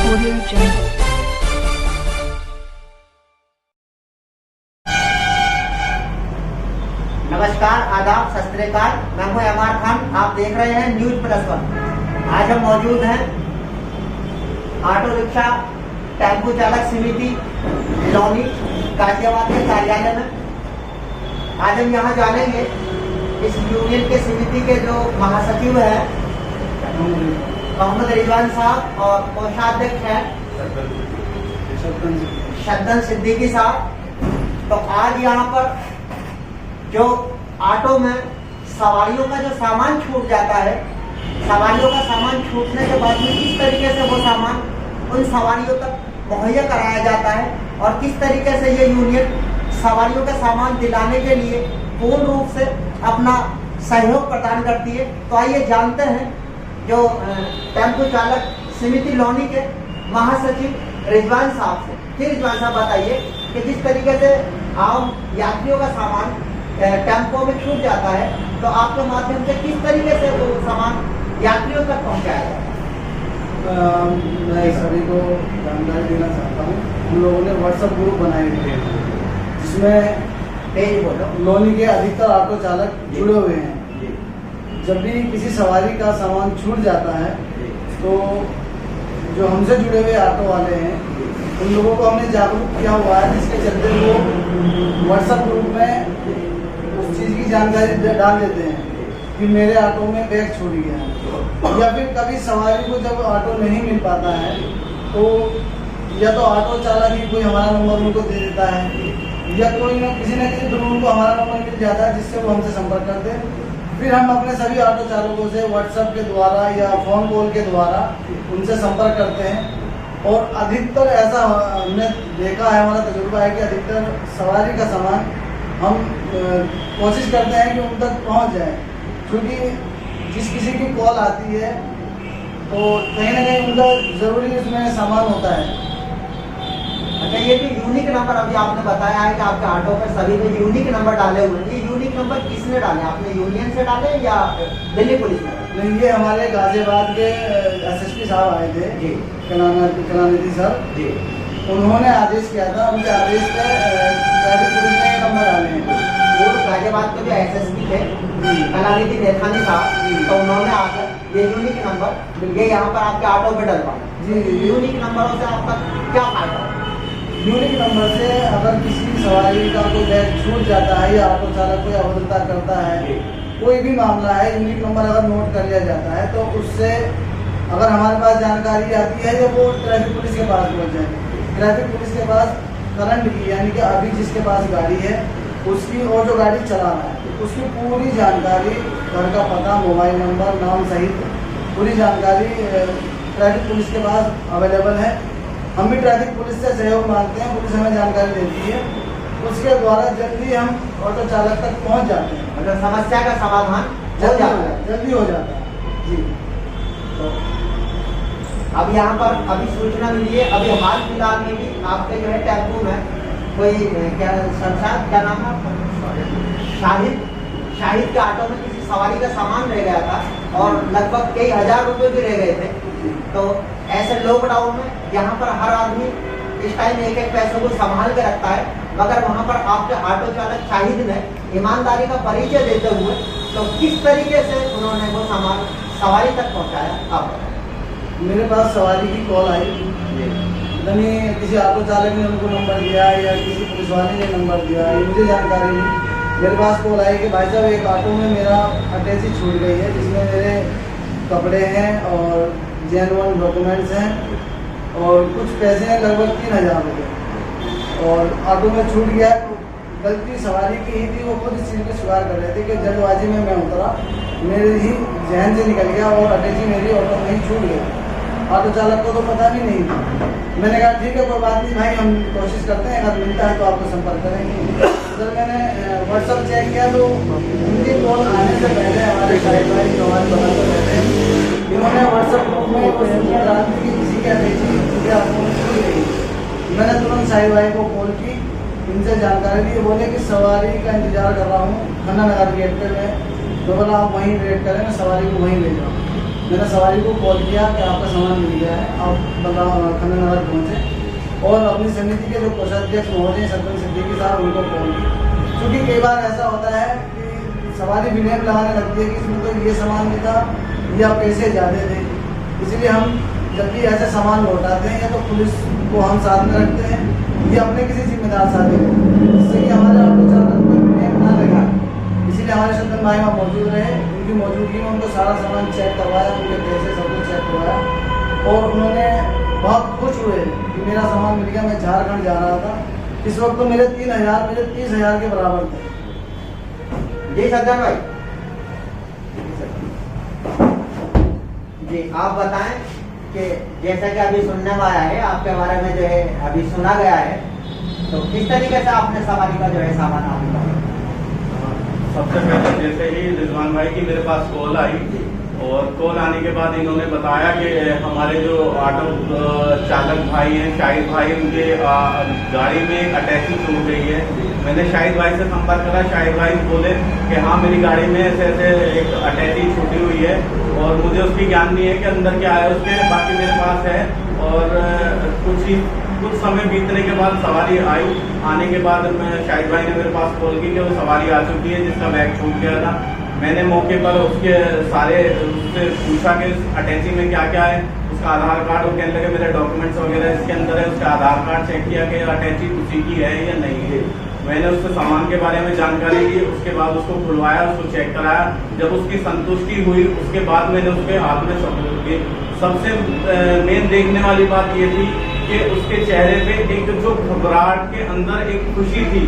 Audio Jungle. नमस्कार, आदाब, सत श्री अकाल। मैं हूं एमआर खान। आप देख रहे हैं न्यूज़+1। आज हम मौजूद हैं ऑटो रिक्शा टेम्पो चालक समिति लौनी गाजियाबाद के कार्यालय में। आज हम यहाँ जानेंगे इस यूनियन के समिति के जो महासचिव हैं मोहम्मद रिजवान साहब और कोषाध्यक्ष हैं शद्दन सिद्दीकी साहब। तो आज यहाँ पर जो ऑटो में सवारियों का जो सामान छूट जाता है, सवारियों का सामान छूटने के बाद में किस तरीके से वो सामान उन सवारियों तक मुहैया कराया जाता है और किस तरीके से ये यूनियन सवारियों का सामान दिलाने के लिए पूर्ण रूप से अपना सहयोग प्रदान करती है। तो आइए जानते हैं जो टेम्पो चालक समिति लौनी के महासचिव रिजवान साहब से। फिर रिजवान साहब बताइए कि जिस तरीके से आम यात्रियों का सामान टेम्पो में छूट जाता है, तो आपके माध्यम से किस तरीके से वो सामान यात्रियों तक पहुंचाया जाता है? मैं सभी को जानकारी देना चाहता हूँ। हम लोगों ने व्हाट्सएप ग्रुप बनाए हुए हैं जिसमें तेज बोलो। लौनी के अधिकतर ऑटो चालक जुड़े हुए हैं। जब भी किसी सवारी का सामान छूट जाता है तो जो हमसे जुड़े हुए ऑटो वाले हैं उन लोगों को हमने जागरूक किया हुआ है, जिसके चलते वो व्हाट्सएप ग्रुप में उस चीज़ की जानकारी डाल देते हैं कि मेरे ऑटो में बैग छूट गया है। या फिर कभी सवारी को जब ऑटो नहीं मिल पाता है तो या तो ऑटो चालक ही कोई हमारा नंबर उनको दे देता है या कोई किसी न किसी थ्रू उनको हमारा नंबर मिल जाता है जिससे वो हमसे संपर्क करते हैं। फिर हम अपने सभी ऑटो चालकों से व्हाट्सएप के द्वारा या फ़ोन कॉल के द्वारा उनसे संपर्क करते हैं। और अधिकतर ऐसा हमने देखा है, हमारा तजुर्बा है कि अधिकतर सवारी का सामान हम कोशिश करते हैं कि उन तक पहुंच जाए, क्योंकि जिस किसी की कॉल आती है तो कहीं ना कहीं उनका ज़रूरी उसमें सामान होता है। अच्छा, ये जो यूनिक नंबर अभी आपने बताया है कि आपके ऑटो पर सभी ने यूनिक नंबर डाले हुए हैं, ये यूनिक नंबर किसने डाले? आपने यूनियन से डाले या दिल्ली पुलिस ने? नहीं, ये हमारे गाजियाबाद के एसएसपी साहब आए थे जी, कलानिधि सर जी। उन्होंने आदेश किया था, उनके आदेश पर ट्रैफिक पुलिस ने ये नंबर डाले हैं। वो गाजियाबाद के जो एसएसपी थे कलानिधि नेथानी साहब, तो उन्होंने आकर ये यूनिक नंबर ये यहाँ पर आपके ऑटो पे डलवाया। जी, यूनिक नंबरों से आपका क्या फायदा है? यूनिक नंबर से अगर किसी सवारी का कोई बैग छूट जाता है या ऑटो चालक कोई अभद्रता करता है, कोई भी मामला है, यूनिक नंबर अगर नोट कर लिया जाता है तो उससे अगर हमारे पास जानकारी आती है तो वो ट्रैफिक पुलिस के पास पहुँच जाएगी। ट्रैफिक पुलिस के पास करंट की यानी कि अभी जिसके पास गाड़ी है उसकी और जो गाड़ी चला रहा है उसकी पूरी जानकारी, घर का पता, मोबाइल नंबर, नाम सहित पूरी जानकारी ट्रैफिक पुलिस के पास अवेलेबल है। हम भी ट्रैफिक पुलिस से सहयोग मांगते हैं, पुलिस हमें जानकारी देती है, उसके द्वारा जल्दी हम ऑटो चालक तक पहुंच जाते हैं। मतलब समस्या का समाधान जल्दी हो जाता है जी। तो अब यहाँ पर अभी सूचना मिली है, अभी हाल फिलहाल में भी आपके जो है टेम्पो में कोई क्या शमशाद क्या नाम है शाहिद के ऑटो में किसी सवारी का सामान रह गया था और लगभग कई हजार रुपए भी रह गए थे। तो ऐसे लॉकडाउन में यहाँ पर हर आदमी इस टाइम एक एक पैसों को संभाल के रखता है, मगर वहाँ पर आपके ऑटो चालक शाहिद ने ईमानदारी का परिचय देते हुए तो किस तरीके से उन्होंने वो सामान सवारी तक पहुँचाया? आप मेरे पास सवारी की कॉल आई, यानी किसी ऑटो चालक ने उनको नंबर दिया या किसी पुलिस वाले ने नंबर दिया, ये मुझे जानकारी नहीं। मेरे पास कॉल आई कि भाई साहब एक ऑटो में मेरा अटैची छूट गई है जिसमें मेरे कपड़े हैं और जेन्युइन डॉक्यूमेंट्स हैं और कुछ पैसे हैं, लगभग 3000 रुपये, और ऑटो में छूट गया। गलती सवारी की ही थी, वो खुद इस चीज़ को स्वीकार कर रहे थे कि जल्दबाजी में मैं उतरा, मेरे ही जहन से निकल गया और अटैची मेरी ऑटो में ही छूट गया। ऑटो चालक को तो पता भी नहीं था। मैंने कहा ठीक है, कोई बात नहीं भाई, हम कोशिश करते हैं, अगर मिलता है तो आपको संपर्क करेंगे। सर मैंने व्हाट्सअप चेक किया तो उनकी कॉल आने से पहले हमारे शाहिद भाई जो हमारे बगल में रहते हैं, इन्होंने व्हाट्सएप ग्रुप में रात की किसी के अटैची मुझे आपको छूट गई। मैंने तुरंत शाहिद भाई को कॉल की, इनसे जानकारी दी। बोले कि सवारी का इंतजार कर रहा हूँ खन्ना नगर गेट पे मैं, तो बोला आप वहीं वेट करें, मैं सवारी को वहीं ले जाऊँ। मैंने सवारी को कॉल किया कि आपका सामान मिल गया है, आप मतलब खन्ना नगर पहुँचे और अपनी समिति के जो कोषाध्यक्ष महोदय सरपंच सिद्दीकी साहब उनको कॉल की। क्योंकि कई बार ऐसा होता है कि सवारी ब्लेम लगाने लगती है कि इसमें तो ये सामान नहीं था या पैसे ज़्यादा थे। इसलिए हम जब भी ऐसे सामान लौटाते हैं या तो पुलिस को हम साथ में रखते हैं या अपने किसी जिम्मेदार साथी को, जिससे कि हमारे ऑटो चालक को ब्लेम ना लगा। इसीलिए हमारे चंदन भाई वहाँ मौजूद रहे, उनकी मौजूदगी में उनको सारा सामान चेक करवाया, उनके पैसे सब कुछ चेक करवाया और उन्होंने बहुत खुश हुए कि मेरा सामान मिल गया। मैं झारखंड जा रहा था, इस वक्त तो मेरे 3,000 मेरे 30,000 के बराबर थे। जी सज्जन भाई जी, आप बताएं कि जैसा कि अभी सुनने में आया है आपके बारे में जो है अभी सुना गया है, तो किस तरीके से आपने सवारी का जो है सामान आपने सबसे पहले जैसे ही रिजवान भाई की मेरे पास कॉल आई और कॉल आने के बाद इन्होंने बताया कि हमारे जो ऑटो चालक भाई हैं शाहिद भाई, उनके गाड़ी में एक अटैची छूट गई है। मैंने शाहिद भाई से संपर्क करा, शाहिद भाई बोले कि हाँ मेरी गाड़ी में ऐसे ऐसे एक अटैची छूटी हुई है और मुझे उसकी ज्ञान नहीं है कि अंदर क्या है उसके, बाकी मेरे पास है। और कुछ समय बीतने के बाद सवारी आई, आने के बाद मैं शाहिद भाई ने मेरे पास कॉल की कि वो सवारी आ चुकी है जिसका बैग छूट गया था। मैंने मौके पर उसके सारे उससे पूछा कि अटैची में क्या क्या है, उसका आधार कार्ड, वो कहने लगे मेरे डॉक्यूमेंट्स वगैरह इसके अंदर है। उसका आधार कार्ड चेक किया कि अटैची उसी की है या नहीं है। मैंने उससे सामान के बारे में जानकारी ली, उसके बाद उसको खुलवाया, उसको चेक कराया। जब उसकी संतुष्टि हुई उसके बाद मैंने उसके हाथ में सौंप दी। सबसे मेन देखने वाली बात ये थी कि उसके चेहरे पे एक जो घबराहट के अंदर एक खुशी थी,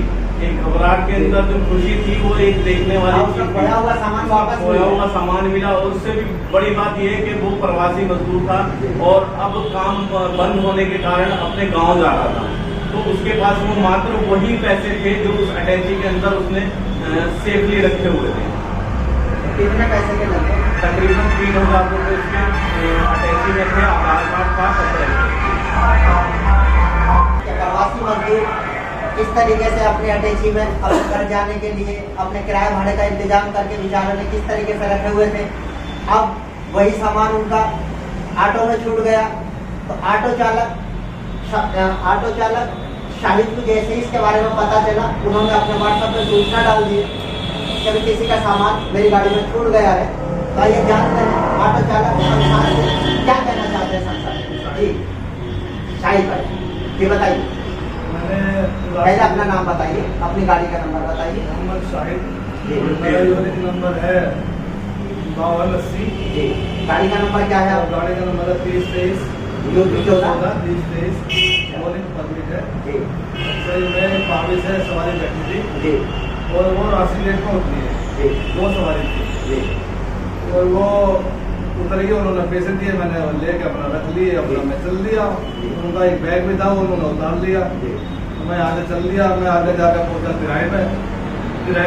एक घबराहट के अंदर जो खुशी थी वो एक देखने वाली चीज थी। खोया हुआ सामान वापस खोया हुआ सामान मिला और उससे भी बड़ी बात यह है कि वो प्रवासी मजदूर था और अब काम बंद होने के कारण अपने गांव जा रहा था, तो उसके पास वो मात्र वही पैसे थे जो उस अटैची के अंदर उसने सेफली रखे हुए थे। कितने पैसे के लगे? तकरीबन 3,000 रुपये उसके अटैची में थे, आधार कार्ड था, सब प्रवासी मजदूर इस तरीके से अपने अटैची में अपने घर जाने के लिए अपने किराए भाड़े का इंतजाम करके बेचारों ने किस तरीके से रखे हुए थे। अब वही सामान उनका ऑटो में छूट गया, तो ऑटो चालक शाहिद को जैसे ही इसके बारे में पता चला, उन्होंने अपने व्हाट्सएप पर सूचना डाल दी कि अभी किसी का सामान मेरी गाड़ी में छूट गया है। तो ये जानते हैं ऑटो चालक संसार से क्या कहना चाहते हैं संसार जी। शाहिद भाई ये बताइए, पहले अपना नाम बताइए, अपनी गाड़ी का नंबर बताइए। मोहम्मद शाहिद, जी मेरा यूनिक नंबर है 5280 जी। गाड़ी का नंबर क्या है? और गाड़ी का नंबर है 3023 मॉर्निंग परमिट है जी सही में। पाविस है, सवारी बैठी थी जी और वो राशि लेट में होती है जी 2 सवारी थी जी और वो उतर गए, उन्होंने पैसे दिए, मैंने लेके अपना रख लिए, अपना मैं चल दिया। उनका एक बैग भी था, उन्होंने उतार लिया, तो मैं आगे चल दिया। मैं आगे जाकर पहुंचा किराए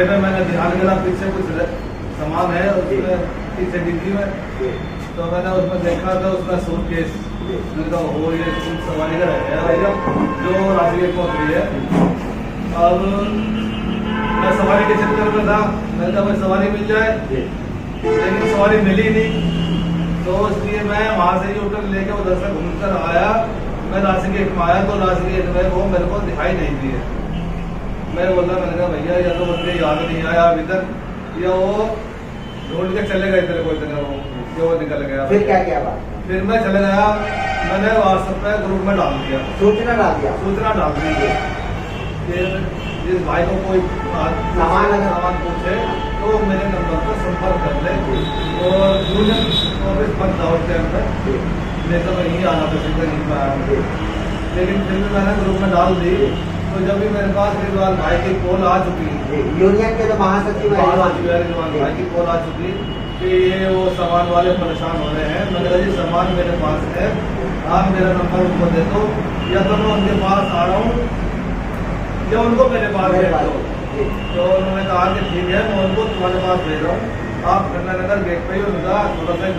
में मैंने ध्यान करा पीछे कुछ सामान है उसमें पीछे डिग्गी में, तो मैंने उसमें देखा था उसमें सूटकेस। मैंने कहा हो ये सवारी का है जो राशि गेट पहुंच रही है। अब मैं सवारी के चक्कर में था, मैंने कहा भाई सवारी मिल जाए, लेकिन सवारी मिली नहीं, तो इसलिए मैं वहाँ से यूटर्न लेके उधर से घूमकर आया। मैं राशि गेट में आया तो राशि गेट में वो मेरे को दिखाई नहीं दी है। मैं बोला, मैंने कहा भैया या तो मुझे याद नहीं आया अभी तक, या वो ढूंढ के चले गए तेरे को, इतने वो निकल गया। फिर क्या किया बात? फिर मैं चले गया, मैंने व्हाट्सएप पे ग्रुप में डाल दिया, सूचना डाल दिया। सूचना डाल दी फिर जिस भाई को कोई सामान पूछे तो मेरे नंबर पर संपर्क कर ले और यूनियन ऑफिस बंद था उस टाइम पर, नहीं तो मैं यहीं आना था, सीधे नहीं पाया। लेकिन फिर भी मैंने ग्रुप में डाल दी, तो जब भी मेरे पास रिजवान भाई की कॉल आ चुकी, यूनियन के जो महासचिव है रिजवान भाई की कॉल आ चुकी कि ये वो सामान वाले परेशान हो रहे हैं। मैंने कहा जी सामान मेरे पास है, आप मेरा नंबर उनको दे दो, या तो मैं उनके पास आ रहा हूँ या उनको मेरे पास भेज दो। तो उन्होंने कहा कि ठीक है मैं उनको तुम्हारे पास भेज रहा हूँ, आप खन्ना नगर गेट पे ही उनका थोड़ा सा